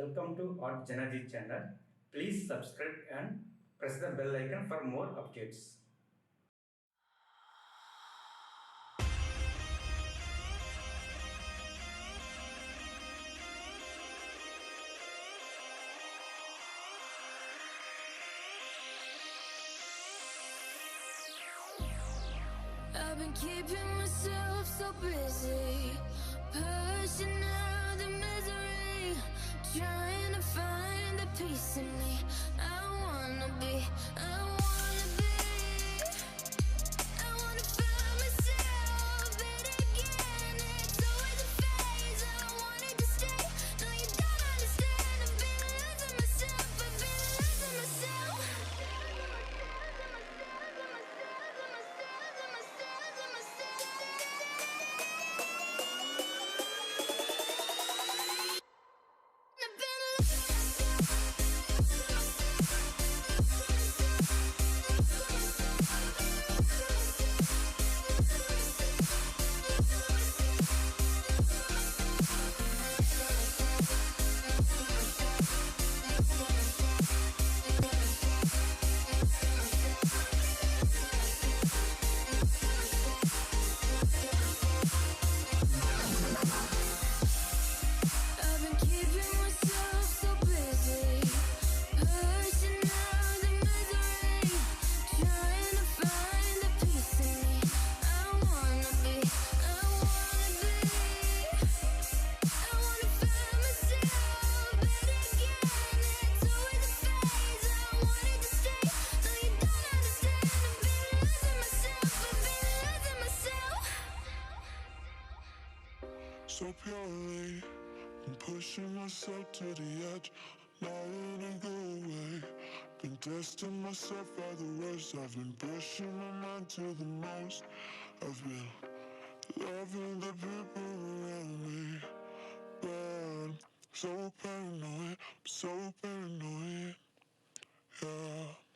Welcome to artjanag channel. Please subscribe and press the bell icon for more updates. I've been keeping myself so busy, pushing out the misery, trying to find the peace in me. I wanna be, I wanna be, I wanna find myself, but again, it's always a phase. I wanted to stay, no you don't understand. I've been losing myself, I've been losing myself. So purely, I'm pushing myself to the edge, not wanna go away. Been testing myself by the worst. I've been pushing my mind to the most. I've been loving the people around me, but I'm so paranoid, I'm so paranoid, yeah.